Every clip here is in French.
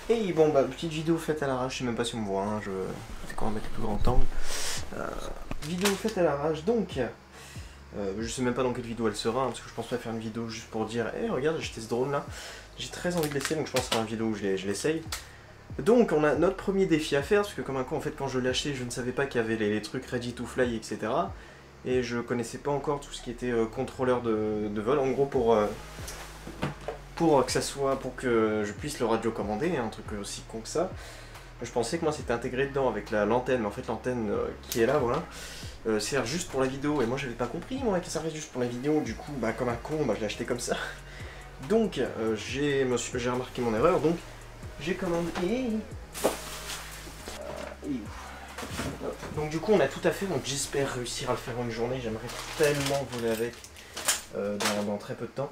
Et bon bah petite vidéo faite à l'arrache, je sais même pas si on me voit, hein, c'est quand même avec le plus grand angle. Vidéo faite à l'arrache, donc je sais même pas dans quelle vidéo elle sera, hein, parce que je pense pas faire une vidéo juste pour dire hey, regarde j'ai acheté ce drone là. J'ai très envie de l'essayer, donc je pense que ce sera une vidéo où je l'essaye. Donc on a notre premier défi à faire, parce que comme un con en fait quand je l'ai acheté je ne savais pas qu'il y avait les trucs ready to fly etc. Et je connaissais pas encore tout ce qui était contrôleur de vol, en gros pour que ça soit, pour que je puisse le radio-commander, un truc aussi con que ça. Je pensais que moi c'était intégré dedans avec l'antenne, mais en fait l'antenne qui est là, voilà, sert juste pour la vidéo, et moi j'avais pas compris moi que ça servait juste pour la vidéo, du coup bah comme un con, bah, je l'ai acheté comme ça. Donc j'ai remarqué mon erreur, donc j'ai commandé... Donc du coup on a tout à fait, donc j'espère réussir à le faire en une journée, j'aimerais tellement voler avec dans très peu de temps.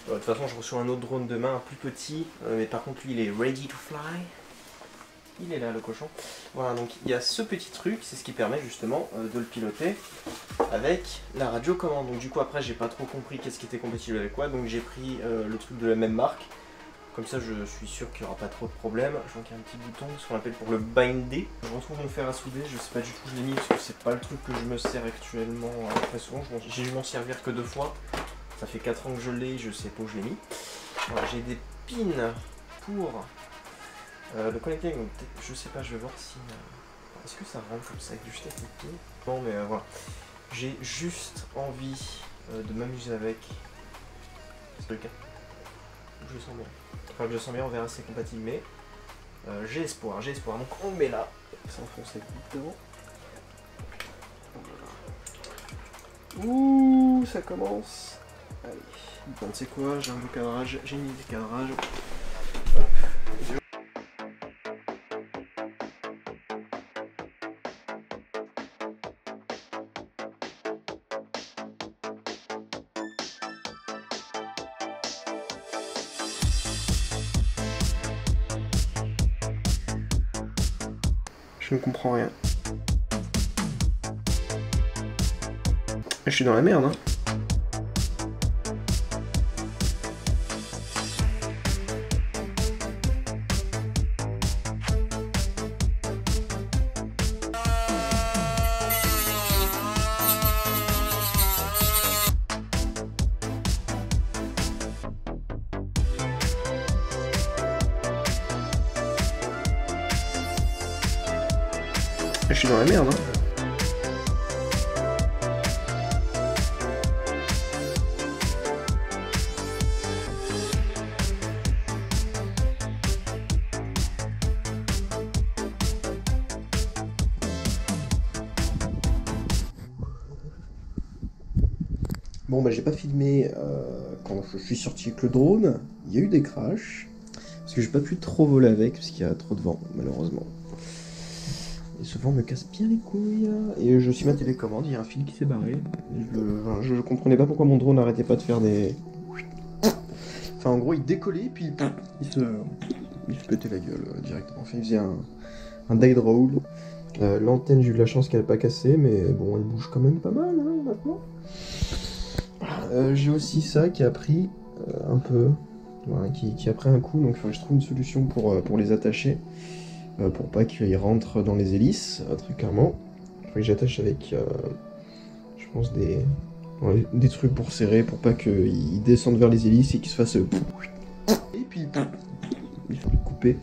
De toute façon je reçois un autre drone demain, un plus petit, mais par contre lui il est ready to fly. Il est là le cochon. Voilà, donc il y a ce petit truc, c'est ce qui permet justement de le piloter avec la radiocommande. Donc du coup après j'ai pas trop compris qu'est-ce qui était compatible avec quoi, donc j'ai pris le truc de la même marque. Comme ça je suis sûr qu'il n'y aura pas trop de problèmes. Je vois qu'il y a un petit bouton, ce qu'on appelle pour le binder. Je retrouve mon fer à souder, je sais pas du tout où je l'ai mis parce que c'est pas le truc que je me sers actuellement très souvent. J'ai dû m'en servir que 2 fois. Ça fait 4 ans que je l'ai, je sais pas où je l'ai mis. Voilà, j'ai des pins pour le connecting, donc je sais pas, je vais voir si... est-ce que ça rentre comme ça avec du jeté avec les pins? Non mais voilà. J'ai juste envie de m'amuser avec. C'est le cas. Je le sens bien. Enfin je le sens bien, on verra si c'est compatible, mais j'ai espoir, j'ai espoir. Donc on le met là. Ça enfonce la coupe devant. Ouh, ça commence. Allez, bon, tu sais quoi, j'ai un beau cadrage, j'ai une idée de cadrage. Hop. Je ne comprends rien. Je suis dans la merde, hein. Je suis dans la merde, hein. Bon bah j'ai pas filmé quand je suis sorti avec le drone, il y a eu des crashs, parce que j'ai pas pu trop voler avec, parce qu'il y a trop de vent, malheureusement. Et ce vent me casse bien les couilles, là. Et je suis ma télécommande, il y a un fil qui s'est barré. Je comprenais pas pourquoi mon drone n'arrêtait pas de faire des... Enfin en gros il décollait, puis il se pétait la gueule directement. Enfin il faisait un dead roll. L'antenne j'ai eu de la chance qu'elle n'a pas cassé, mais bon elle bouge quand même pas mal hein, maintenant. J'ai aussi ça qui a pris un peu, voilà, qui a pris un coup, donc il faut que je trouve une solution pour les attacher, pour pas qu'ils rentrent dans les hélices, très clairement. Il faut que j'attache avec, je pense, des trucs pour serrer, pour pas qu'ils descendent vers les hélices et qu'ils se fassent... Et puis, il faut le couper.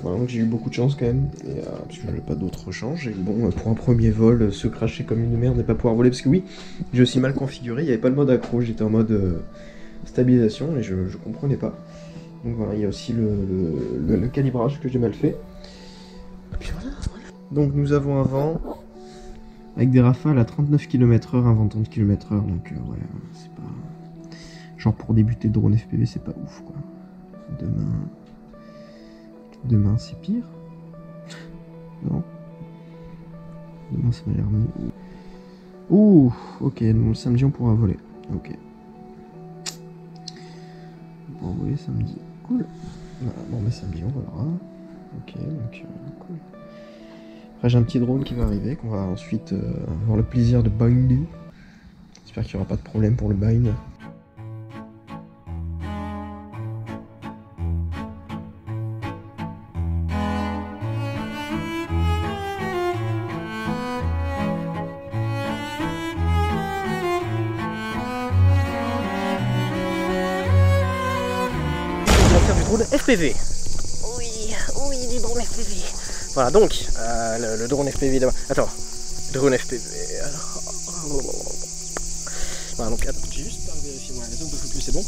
Voilà, donc j'ai eu beaucoup de chance quand même, et, parce que je n'avais pas d'autre change. Et bon, pour un premier vol, se cracher comme une merde et pas pouvoir voler, parce que oui, j'ai aussi mal configuré, il n'y avait pas le mode accro, j'étais en mode stabilisation et je comprenais pas. Donc voilà, il y a aussi le calibrage que j'ai mal fait. Et puis voilà. Donc nous avons un vent avec des rafales à 39 km/h, un vent de 30 km/h, donc ouais, c'est pas... Genre pour débuter le drone FPV, c'est pas ouf quoi. Demain c'est pire. Non. Demain ça m'a l'air mieux. Ouh, ok, donc samedi on pourra voler. Ok. On pourra voler samedi. Cool. Voilà, bon bah samedi on volera. Ok, donc cool. Après j'ai un petit drone qui va arriver, qu'on va ensuite avoir le plaisir de binder. J'espère qu'il n'y aura pas de problème pour le bind. drone FPV. Oui, oui, du drone FPV. Voilà, donc, le drone FPV là-bas. Attends, drone FPV. Voilà, donc attends, j'ai juste pas vérifié. Voilà, la zone de focus c'est bon.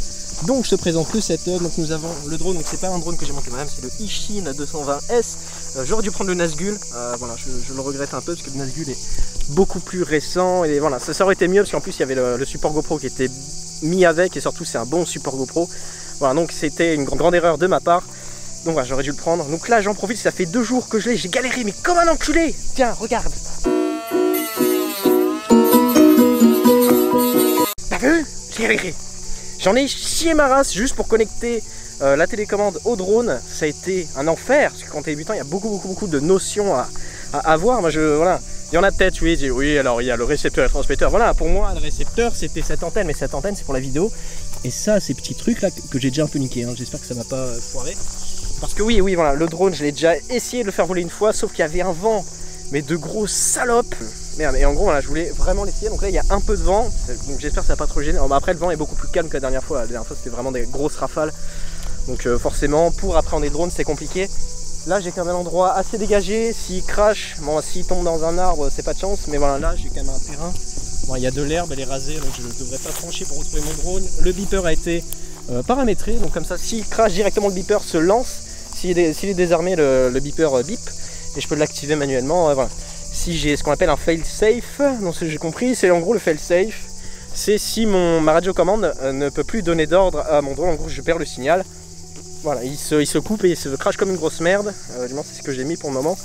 Donc je te présente le setup. Donc nous avons le drone, donc c'est pas un drone que j'ai monté moi-même, c'est le Ishin 220S. J'aurais dû prendre le Nazgul. Voilà, je le regrette un peu parce que le Nazgul est beaucoup plus récent. Et voilà, ça aurait été mieux parce qu'en plus il y avait le support GoPro qui était mis avec, et surtout c'est un bon support GoPro. Voilà, donc c'était une grande erreur de ma part. Donc voilà, j'aurais dû le prendre. Donc là j'en profite, ça fait 2 jours que je l'ai, j'ai galéré mais comme un enculé. Tiens, regarde. T'as vu? J'ai galéré. J'en ai chié ma race juste pour connecter la télécommande au drone. Ça a été un enfer, parce que quand t'es débutant, il y a beaucoup de notions à avoir. Moi, voilà. Il y en a peut-être, oui, alors il y a le récepteur et le transmetteur. Voilà, pour moi, le récepteur, c'était cette antenne, mais cette antenne, c'est pour la vidéo. Et ça, ces petits trucs là que j'ai déjà un peu niqué. Hein. J'espère que ça va pas foirer. Parce que oui, voilà, le drone, je l'ai déjà essayé de le faire voler une fois, sauf qu'il y avait un vent, mais de gros salopes. Merde, et en gros, voilà, je voulais vraiment l'essayer. Donc là, il y a un peu de vent, donc j'espère que ça va pas trop gêner. Après, le vent est beaucoup plus calme que la dernière fois. La dernière fois, c'était vraiment des grosses rafales. Donc forcément, pour appréhender le drone, c'est compliqué. Là, j'ai quand même un endroit assez dégagé. S'il crache, bon, s'il tombe dans un arbre, c'est pas de chance. Mais voilà, là, j'ai quand même un terrain. Bon, il y a de l'herbe, elle est rasée, donc je ne devrais pas franchir pour retrouver mon drone. Le beeper a été paramétré, donc comme ça, s'il crache directement, le beeper se lance. S'il est désarmé, le beeper bip. Et je peux l'activer manuellement. Voilà. Si j'ai ce qu'on appelle un fail safe, donc ce que j'ai compris, c'est en gros le fail safe, c'est si ma radiocommande ne peut plus donner d'ordre à mon drone, en gros je perds le signal. Voilà, il se coupe et il se crache comme une grosse merde. Du moins c'est ce que j'ai mis pour le moment.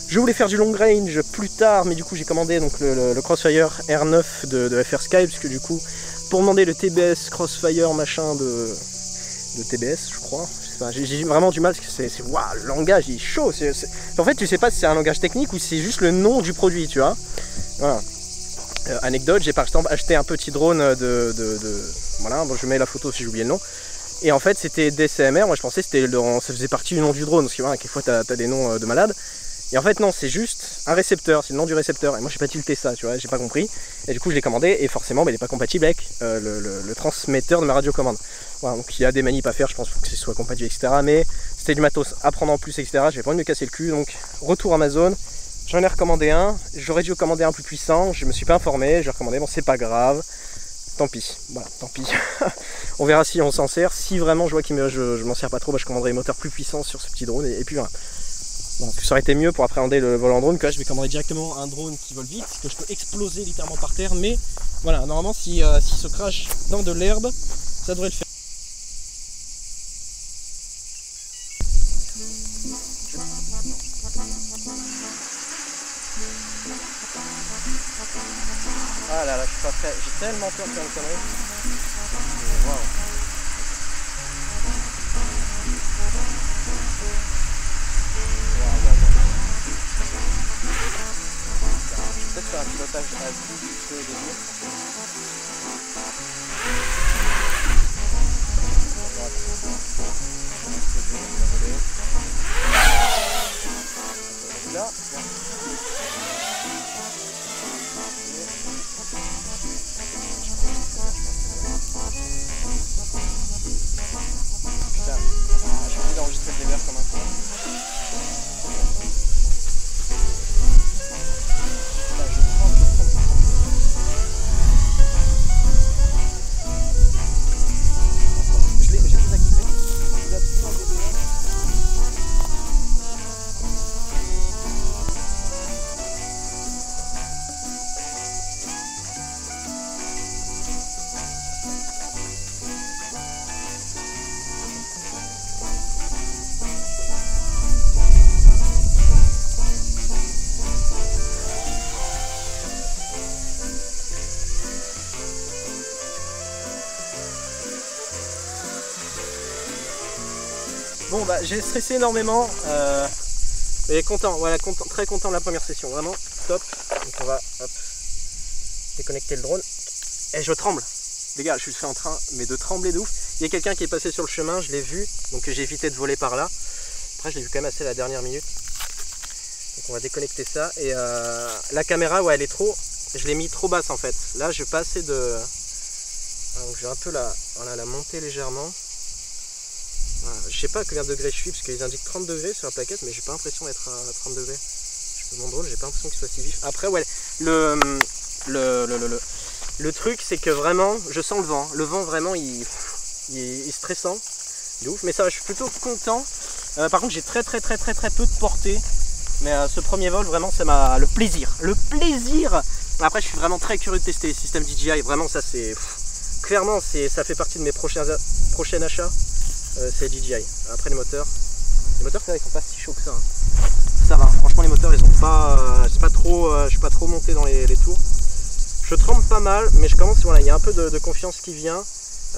Je voulais faire du long range plus tard, mais du coup j'ai commandé donc le Crossfire R9 de FR Sky, parce que du coup pour demander le TBS Crossfire machin de TBS je crois. J'ai vraiment du mal parce que waouh, le langage il est chaud. En fait tu sais pas si c'est un langage technique ou si c'est juste le nom du produit, tu vois. Voilà. Anecdote, j'ai par exemple acheté un petit drone voilà, bon, je mets la photo si j'ai oublié le nom. Et en fait c'était DCMR, moi je pensais que ça faisait partie du nom du drone, parce que voilà, quelquefois t'as des noms de malades. Et en fait non, c'est juste un récepteur, c'est le nom du récepteur. Et moi j'ai pas tilté ça, tu vois, j'ai pas compris. Et du coup je l'ai commandé et forcément il n'est pas compatible avec le transmetteur de ma radiocommande. Voilà, donc il y a des manips à faire, je pense, pour que ce soit compatible, etc. Mais c'était du matos à prendre en plus, etc. J'avais pas envie de me casser le cul, donc retour Amazon. J'en ai recommandé un, j'aurais dû commander un plus puissant, je me suis pas informé, j'ai recommandé, bon c'est pas grave. Tant pis, voilà, tant pis. On verra si on s'en sert. Si vraiment je vois que je m'en sers pas trop, bah, je commanderai un moteur plus puissant sur ce petit drone et puis voilà. Bon, ça aurait été mieux pour appréhender le vol en drone que là je vais commander directement un drone qui vole vite, que je peux exploser littéralement par terre, mais voilà, normalement s'il se crache dans de l'herbe, ça devrait le faire. Ah là là, je suis pas prêt, j'ai tellement peur de faire une connerie. Wow. Peut-être faire un pilotage à plus que de dire. Là. Putain, j'ai envie d'enregistrer le délire comme un con. Bon bah j'ai stressé énormément, mais content, voilà, très content de la première session, vraiment top. Donc on va hop, déconnecter le drone. Et je tremble, les gars, je suis en train mais de trembler de ouf. Il y a quelqu'un qui est passé sur le chemin, je l'ai vu, donc j'ai évité de voler par là. Après je l'ai vu quand même assez à la dernière minute. Donc on va déconnecter ça. Et la caméra, ouais, elle est trop, je l'ai mis trop basse en fait. Là je pas assez de... Donc je vais un peu la monter légèrement. Voilà, sais pas à combien de degrés je suis, parce qu'ils indiquent 30 degrés sur la plaquette, mais j'ai pas l'impression d'être à 30 degrés. Je fais mon drone, j'ai pas l'impression qu'il soit si vif. Après, ouais, le truc, c'est que vraiment, je sens le vent. Le vent, vraiment, il est stressant. Il est ouf, mais ça, je suis plutôt content. Par contre, j'ai très peu de portée. Mais ce premier vol, vraiment, c'est le plaisir. Le plaisir. Après, je suis vraiment très curieux de tester les systèmes DJI. Vraiment, ça, c'est... Clairement, ça fait partie de mes prochains achats. C'est DJI. Après, les moteurs, ça va, ils sont pas si chauds que ça. Hein. Ça va. Franchement, les moteurs, ils ont pas... je suis pas trop monté dans les tours. Je tremble pas mal, mais je commence... Voilà, il y a un peu de confiance qui vient.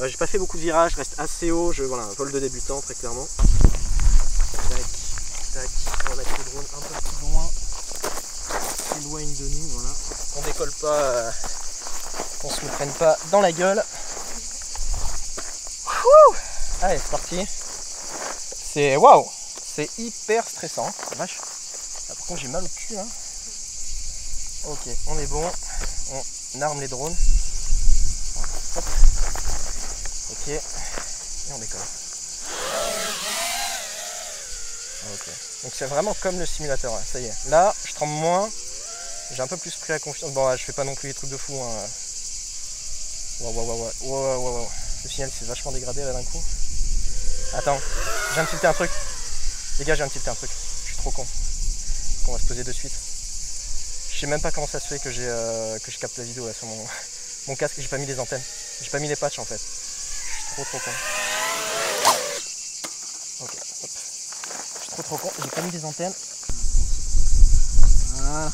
J'ai pas fait beaucoup de virages, je reste assez haut. Voilà, un vol de débutant, très clairement. Tac, on va mettre le drone un peu plus loin, s'éloigne de nous, voilà. On décolle pas, qu'on se le prenne pas dans la gueule. Wouh, allez, c'est parti. C'est waouh, c'est hyper stressant, vache. Là, par contre, j'ai mal au cul. Hein. Ok, on est bon, on arme les drones. Hop. Ok, et on décolle. Ok, donc c'est vraiment comme le simulateur, ouais. Ça y est. Là, je tremble moins, j'ai un peu plus pris la confiance. Bon, ouais, je fais pas non plus les trucs de fou. Hein. Wow. Le signal s'est vachement dégradé là d'un coup. Attends, je viens de tilter un truc. Les gars, je viens de tilter un truc. Je suis trop con. On va se poser de suite. Je sais même pas comment ça se fait que je capte la vidéo là sur mon casque. J'ai pas mis les antennes. J'ai pas mis les patchs en fait. Je suis trop con. Ok, hop. Trop con, j'ai pas mis des antennes. Voilà.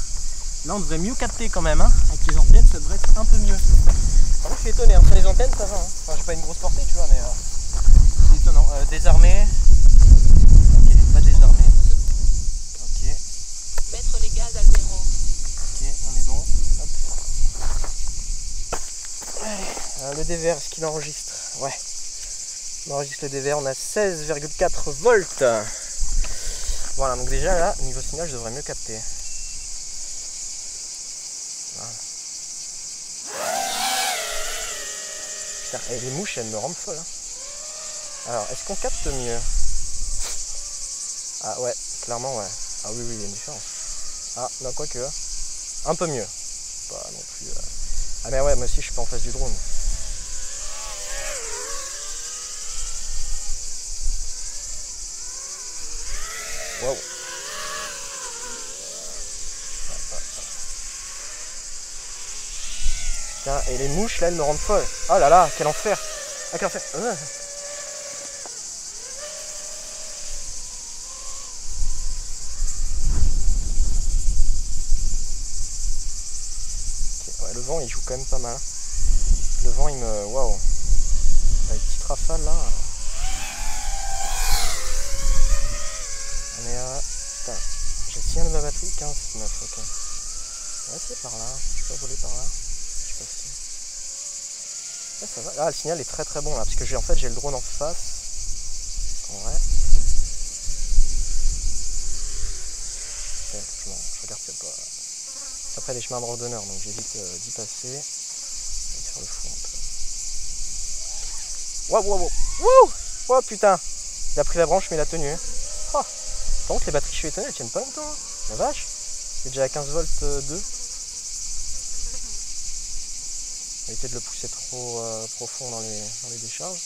Là on devrait mieux capter quand même, hein. Avec les antennes ça devrait être un peu mieux. Par contre je suis étonné, entre les antennes ça va, hein. Enfin j'ai pas une grosse portée tu vois mais c'est étonnant. Désarmé. Ok, pas désarmé. Ok. Mettre les gaz à 0. Ok, on est bon. Hop. Allez, le DVR, est-ce qu'il enregistre? Ouais. On enregistre le DVR, on a 16,4 volts. Voilà, donc déjà là, niveau signal, je devrais mieux capter. Voilà. Putain, et les mouches, elles me rendent folle. Hein. Alors, est-ce qu'on capte mieux? Ah ouais, clairement, ouais. Ah oui, il y a une différence. Ah, non, quoique. Un peu mieux. Pas non plus... Ah mais ouais, moi aussi, je suis pas en face du drone. Wow. Putain, et les mouches là elles me rendent folle. Oh là là, quel enfer. Ah quel enfer. Okay, ouais, le vent il joue quand même pas mal. Le vent il me... Waouh. Les petites rafales là. On est à... Putain, j'ai le signal de ma batterie, 15, 9, ok. Ouais, c'est par là, je peux voler par là. Je sais pas si... Ouais, ça va. Ah, le signal est très bon là, parce que en fait j'ai le drone en face. En vrai. Ok, je regarde qu'il n'y a pas... C'est après les chemins de randonneurs, donc j'évite d'y passer. Je vais faire le fou un peu. Wow. Oh putain. Il a pris la branche mais il a tenu. Hein. Oh. Par contre les batteries, je suis étonné, elles tiennent pas longtemps. Hein. La vache. C'est déjà à 15 volts 2. Éviter de le pousser trop profond dans les décharges.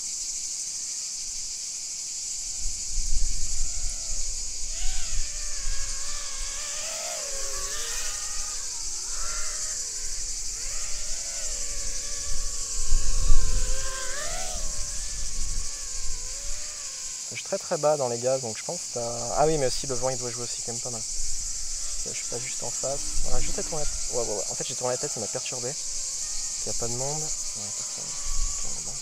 Je suis très bas dans les gaz, donc je pense que t'as... Ah oui, mais aussi le vent il doit jouer aussi quand même pas mal. Je suis pas juste en face. Voilà, juste à tourner la tête. Ouais. En fait j'ai tourné la tête, ça m'a perturbé. Il n'y a pas de monde. Ouais, personne. Ok, on est bon.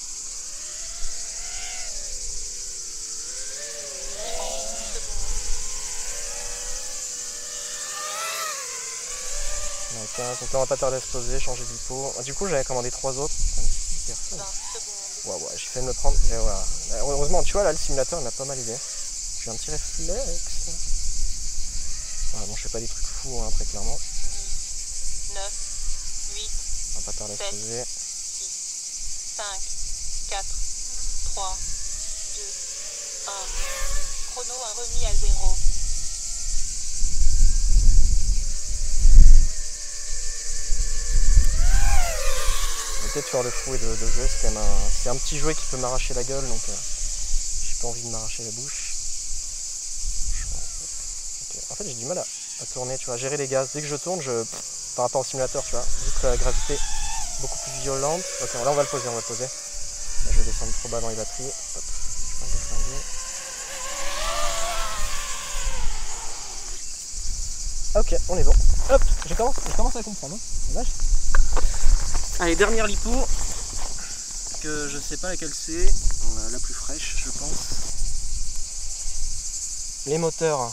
Donc là on va pas tarder à se poser, changer du pot. Du coup j'avais commandé 3 autres. Personne. Ouais, j'ai fait de me prendre. Et voilà. Heureusement, tu vois là le simulateur il m'a pas mal aidé. J'ai un petit réflexe. Voilà, bon je fais pas des trucs fous hein, très clairement. 9, 8, on va pas tarder à se poser. 6, 5, 4, 3, 2, 1. Chrono a remis à 0. Je vais peut-être faire le fou et de jouer, c'est quand même un petit jouet qui peut m'arracher la gueule, donc j'ai pas envie de m'arracher la bouche. Okay. En fait j'ai du mal à tourner, tu vois, à gérer les gaz. Dès que je tourne, par rapport au simulateur, tu vois, vu que la gravité est beaucoup plus violente. Ok, là on va le poser, Là, je vais descendre trop bas dans les batteries. Hop, je vais le déflinguer. Ok, on est bon. Hop, je commence à comprendre. Hein. Allez, dernière lipo, que je sais pas laquelle c'est, la plus fraîche je pense. Les moteurs,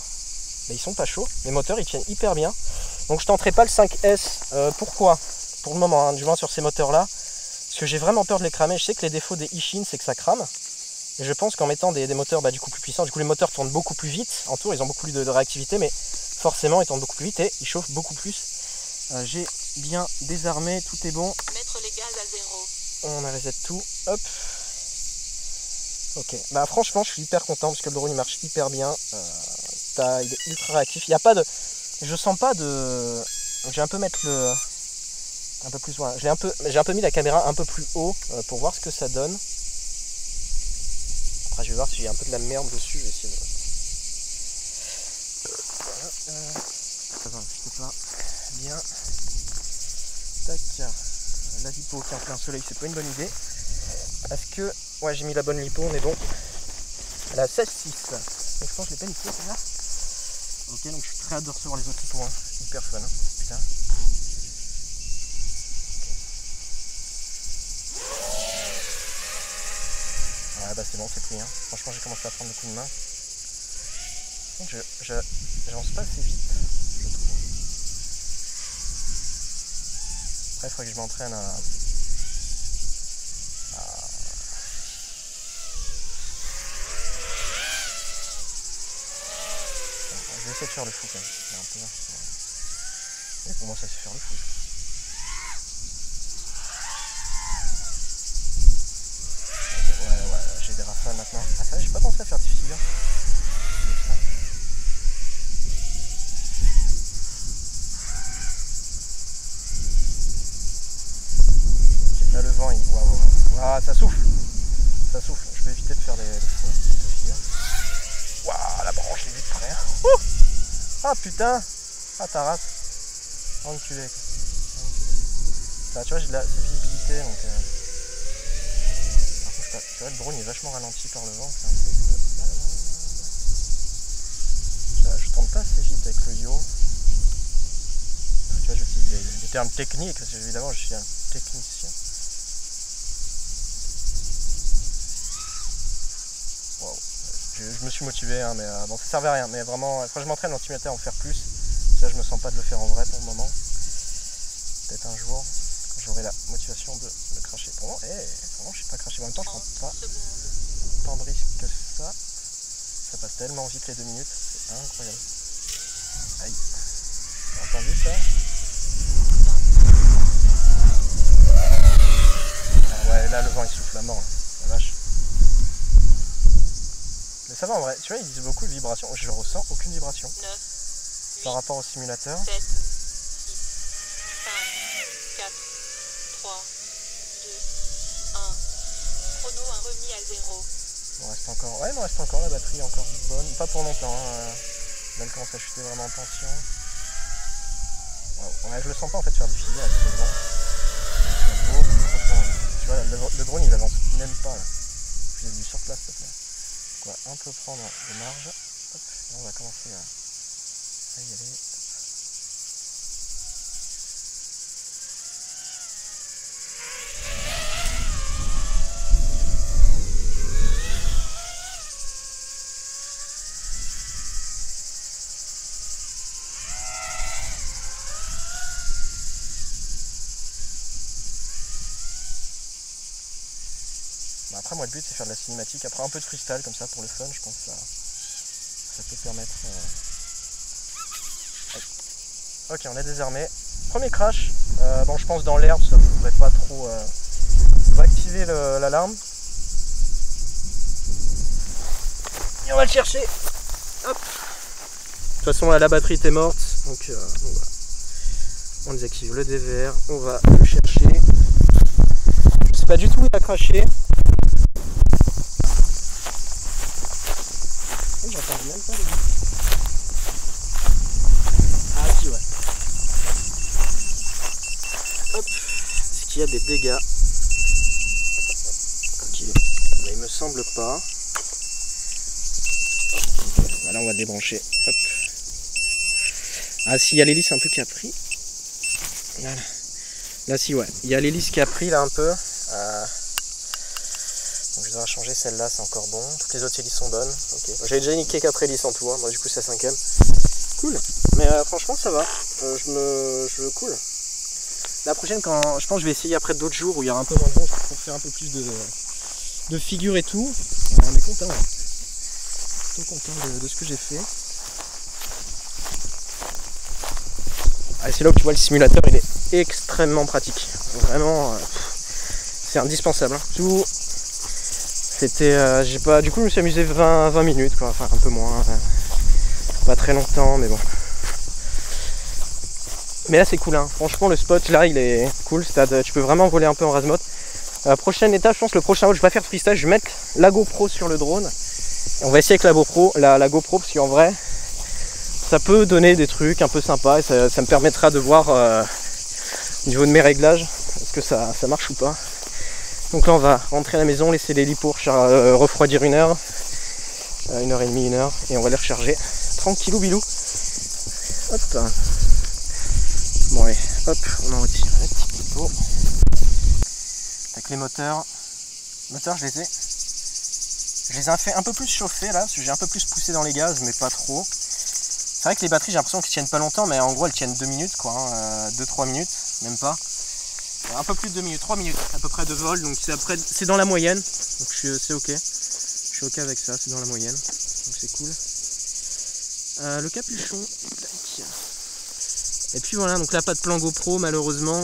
mais ils sont pas chauds, les moteurs ils tiennent hyper bien. Donc je tenterai pas le 5S, pourquoi? Pour le moment, hein, du moins sur ces moteurs là, parce que j'ai vraiment peur de les cramer. Je sais que les défauts des Ishin c'est que ça crame. Et je pense qu'en mettant des moteurs du coup plus puissants, du coup les moteurs tournent beaucoup plus vite en tour, ils ont beaucoup plus de réactivité, mais forcément ils tournent beaucoup plus vite et ils chauffent beaucoup plus. J'ai bien désarmé, tout est bon. Mettre les gaz à 0. On a reset tout, hop. Ok, bah franchement je suis hyper content parce que le drone il marche hyper bien. Il est ultra réactif, il n'y a pas de... Je sens pas de... Je vais un peu mettre le... Un peu plus loin. J'ai un peu mis la caméra un peu plus haut pour voir ce que ça donne. Après je vais voir si j'ai un peu de la merde dessus, je vais essayer de... Voilà. Je pas bien. Tac. La lipo qui est en plein soleil, c'est pas une bonne idée. Est-ce que... Ouais, j'ai mis la bonne lipo, on est bon. Elle a 16,6. Donc je pense que je l'ai pas niqué celle-là. Ok, donc je suis très hâte de recevoir les autres lipos. Hein. Hyper fun. Hein. Putain. Ouais, bah c'est bon, c'est pris. Hein. Franchement, j'ai commencé à prendre le coup de main. J'avance pas assez vite, je trouve. Après, il faudrait que je m'entraîne à... Je vais essayer de faire le fou quand même. Un peu, et pour moi, ça c'est faire le fou. Okay, ouais, j'ai des rafales maintenant. Ah, ça, j'ai pas pensé à faire des figures. Là, le vent, il... Waouh, ça souffle. Ça souffle. Je vais éviter de faire des figures. Waouh, la branche, je l'ai vue de près. Ah putain. Ah ta race. Enculé. Bah, tu vois, j'ai de la visibilité donc. Par contre, tu vois, le drone est vachement ralenti par le vent. C'est un truc de malade. Je tourne pas assez vite avec le yo. Tu vois, j'utilise des termes techniques parce que évidemment, je suis un technicien. Wow. Je me suis motivé, hein, mais bon, ça servait à rien. Mais vraiment, quand je m'entraîne en simulateur à en faire plus, ça, je me sens pas de le faire en vrai pour le moment. Peut-être un jour, quand j'aurai la motivation de le cracher. Pour moi, vraiment, je sais pas cracher. En même temps, je prends pas tant de risques que ça. Ça passe tellement vite les 2 minutes, c'est incroyable. Aïe. T'as entendu ça? Ah ouais, là, le vent il souffle à mort. Là. La vache. Mais ça va en vrai, tu vois, ils disent beaucoup de vibrations. Je ressens aucune vibration 9, 8, par rapport au simulateur. 7, 6, 5, 4, 3, 2, 1. Chrono a remis à 0. Il me reste encore. Ouais, il me reste encore, la batterie est encore bonne. Pas pour longtemps. Hein. Là, elle commence à chuter vraiment en tension. Ouais, je le sens pas en fait faire du figure avec ce vent. Tu vois, le drone il avance même pas là. Je l'ai vu sur place peut-être là. On va un peu prendre de marge. Hop, et on va commencer à y aller. Après moi le but c'est faire de la cinématique, après un peu de freestyle comme ça pour le fun, je pense que ça peut permettre... Ok, on a désarmé. Premier crash, bon je pense dans l'herbe ça ne devrait pas trop... On va activer l'alarme. Et on va le chercher. Hop. De toute façon, la batterie était morte, donc voilà. On désactive le DVR, on va le chercher. Je sais pas du tout où il a craché. J'entends même pas les gars. Ah si, ouais. Hop. Est-ce qu'il y a des dégâts? Ok. Mais il me semble pas. Voilà, on va le débrancher. Hop. Ah si, il y a l'hélice un peu qui a pris. Voilà. Là si, ouais. Il y a l'hélice qui a pris là un peu. Donc je dois changer celle-là, c'est encore bon. Toutes les autres hélices sont bonnes. Okay. J'avais déjà niqué 4 hélices en tout, hein. Moi, du coup c'est la 5ème. Cool. Mais franchement ça va. Je cool. La prochaine, quand je pense que je vais essayer après d'autres jours où il y aura un peu moins de vent pour faire un peu plus de figures et tout. On est content. Hein. Plutôt content de ce que j'ai fait. Ah, c'est là où tu vois le simulateur, il est extrêmement pratique. Vraiment, c'est indispensable. Hein. Tout. C'était, j'ai pas, du coup je me suis amusé 20 minutes quoi, enfin un peu moins, pas très longtemps mais bon. Mais là c'est cool hein, franchement le spot là il est cool, tu peux vraiment voler un peu en rase mode. Prochaine étape, je pense le prochain mode, je vais pas faire de freestyle, je vais mettre la GoPro sur le drone. Et on va essayer avec la GoPro, la GoPro parce qu'en vrai ça peut donner des trucs un peu sympas et ça me permettra de voir au niveau de mes réglages, est-ce que ça marche ou pas. Donc là on va rentrer à la maison, laisser les lits pour refroidir 1 heure, 1h30, 1 heure, et on va les recharger. Tranquillou bilou. Hop. Bon allez, hop, on en retire un petit peu. Avec les moteurs. Les moteurs je les ai fait un peu plus chauffer là, parce que j'ai un peu plus poussé dans les gaz, mais pas trop. C'est vrai que les batteries j'ai l'impression qu'elles tiennent pas longtemps, mais en gros elles tiennent 2 minutes quoi, hein, 2-3 minutes, même pas. Un peu plus de 2 minutes, 3 minutes à peu près de vol, donc c'est dans la moyenne, donc c'est ok. Je suis ok avec ça, c'est dans la moyenne, donc c'est cool. Le capuchon, tac. Et puis voilà, donc là pas de plan GoPro malheureusement.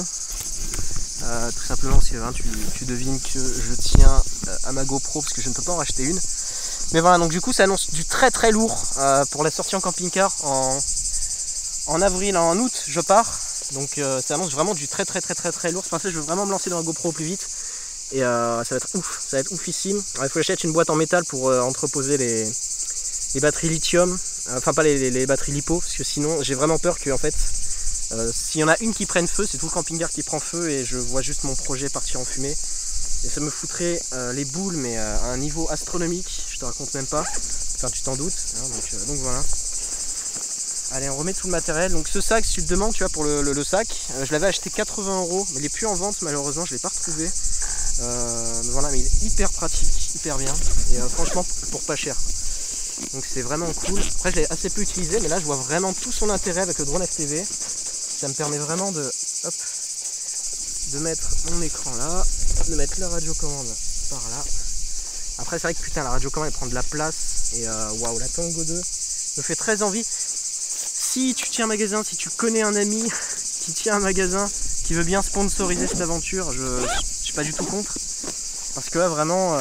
Tout simplement parce que hein, tu devines que je tiens à ma GoPro parce que je ne peux pas en racheter une. Mais voilà, donc du coup ça annonce du très très lourd pour la sortie en camping-car en avril, en août je pars. Donc ça annonce vraiment du très lourd. Enfin, je veux vraiment me lancer dans la GoPro au plus vite. Et ça va être ouf, ça va être oufissime. Alors, il faut que j'achète une boîte en métal pour entreposer les batteries lithium. Enfin pas les batteries lipo, parce que sinon j'ai vraiment peur que en fait s'il y en a une qui prenne feu, c'est tout le camping-car qui prend feu et je vois juste mon projet partir en fumée. Et ça me foutrait les boules mais à un niveau astronomique, je te raconte même pas. Enfin tu t'en doutes, hein, donc voilà. Allez, on remet tout le matériel. Donc ce sac, si tu te demandes, tu vois, pour le sac, je l'avais acheté 80 €, mais il n'est plus en vente malheureusement, je ne l'ai pas retrouvé. Voilà, mais il est hyper pratique, hyper bien, et franchement pour pas cher. Donc c'est vraiment cool. Après je l'ai assez peu utilisé, mais là je vois vraiment tout son intérêt avec le drone FPV. Ça me permet vraiment de mettre mon écran là, de mettre la radiocommande par là. Après c'est vrai que putain la radiocommande elle prend de la place, et waouh, la Tango 2 me fait très envie. Si tu tiens un magasin, si tu connais un ami qui tient un magasin, qui veut bien sponsoriser cette aventure, je suis pas du tout contre. Parce que là vraiment,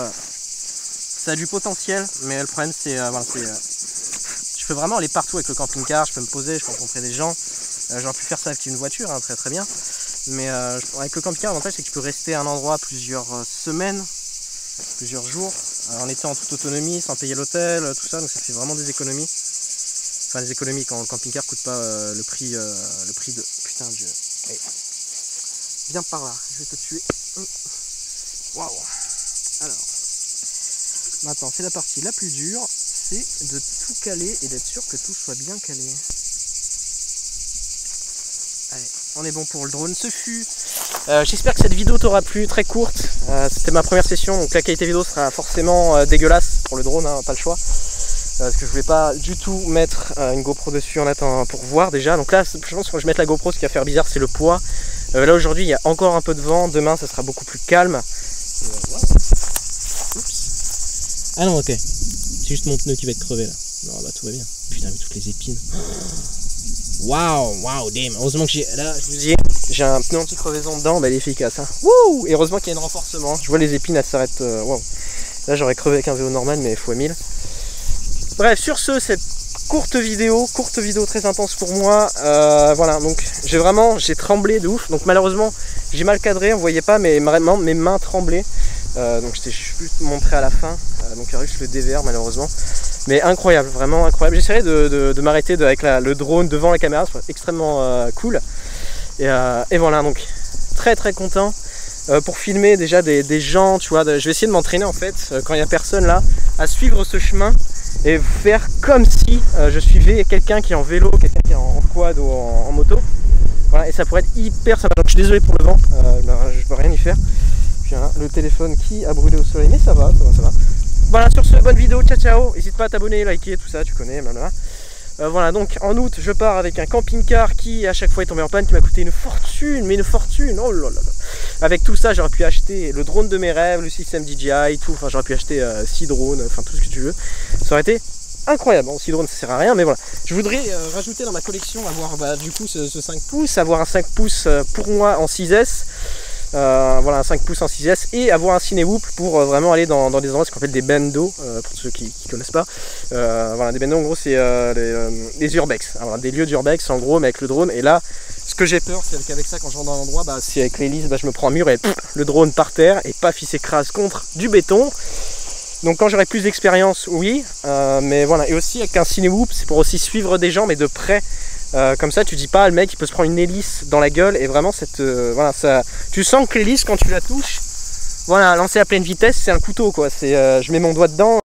ça a du potentiel, mais le problème c'est, je peux vraiment aller partout avec le camping-car, je peux me poser, je peux rencontrer des gens. J'aurais pu faire ça avec une voiture, hein, très bien. Mais avec le camping-car, l'avantage c'est que tu peux rester à un endroit plusieurs semaines, plusieurs jours, en étant en toute autonomie, sans payer l'hôtel, tout ça, donc ça fait vraiment des économies. Enfin les économies quand le camping-car coûte pas le prix de... Putain Dieu. Allez. Viens par là, je vais te tuer. Waouh. Alors. Maintenant c'est la partie la plus dure, c'est de tout caler et d'être sûr que tout soit bien calé. Allez, on est bon pour le drone. Ce fut... j'espère que cette vidéo t'aura plu, très courte. C'était ma première session, donc la qualité vidéo sera forcément dégueulasse pour le drone, hein, pas le choix. Parce que je voulais pas du tout mettre une GoPro dessus en attendant pour voir déjà. Donc là je pense que quand je mette la GoPro, ce qui va faire bizarre c'est le poids. Là aujourd'hui il y a encore un peu de vent, demain ça sera beaucoup plus calme. Oups. Ah non ok, c'est juste mon pneu qui va être crevé là. Non bah tout va bien. Putain mais toutes les épines. Waouh, damn. Heureusement que j'ai, là je vous dis, j'ai un pneu anti-crevaison dedans, bah il est efficace. Hein. Wouh. Et heureusement qu'il y a un renforcement. Je vois les épines elles s'arrêtent. Wow. Là j'aurais crevé avec un vélo normal mais x1000. Bref, sur ce, cette courte vidéo très intense pour moi. Voilà, donc j'ai tremblé de ouf. Donc malheureusement j'ai mal cadré, on voyait pas, mais vraiment mes mains tremblaient. Donc je peux te montrer à la fin. Donc il y a juste le dévers malheureusement. Mais incroyable, vraiment incroyable. J'essaierai de m'arrêter avec le drone devant la caméra, c'est extrêmement cool. Et voilà, donc très content. Pour filmer déjà des gens, tu vois, je vais essayer de m'entraîner en fait, quand il n'y a personne là, à suivre ce chemin et faire comme si je suivais quelqu'un qui est en vélo, quelqu'un qui est en quad ou en moto. Voilà, et ça pourrait être hyper sympa. Donc je suis désolé pour le vent, je peux rien y faire. Puis voilà, le téléphone qui a brûlé au soleil, mais ça va. Voilà, sur ce, bonne vidéo, ciao. N'hésite pas à t'abonner, liker, tout ça, tu connais, blablabla. Voilà, donc en août je pars avec un camping-car qui à chaque fois est tombé en panne, qui m'a coûté une fortune, mais une fortune, oh là là. Avec tout ça j'aurais pu acheter le drone de mes rêves, le système DJI, tout, enfin j'aurais pu acheter 6 drones, enfin tout ce que tu veux, ça aurait été incroyable. Bon, 6 drones ça sert à rien, mais voilà. Je voudrais rajouter dans ma collection, avoir du coup ce 5 pouces, avoir un 5 pouces pour moi en 6S. Voilà, un 5 pouces en 6S et avoir un Cinewhoop pour vraiment aller dans des endroits, ce qu'on appelle des bendos, pour ceux qui ne connaissent pas. Voilà, des bendos en gros c'est les urbex, alors, des lieux d'urbex en gros, mais avec le drone. Et là ce que j'ai peur c'est qu'avec ça, quand je rentre dans l'endroit, c'est avec l'hélice, je me prends un mur et le drone par terre et paf, il s'écrase contre du béton. Donc quand j'aurai plus d'expérience, oui, mais voilà. Et aussi avec un Cinewhoop, c'est pour aussi suivre des gens, mais de près. Comme ça tu dis pas, le mec il peut se prendre une hélice dans la gueule, et vraiment voilà, ça, tu sens que l'hélice quand tu la touches, voilà, lancer à pleine vitesse c'est un couteau quoi, je mets mon doigt dedans.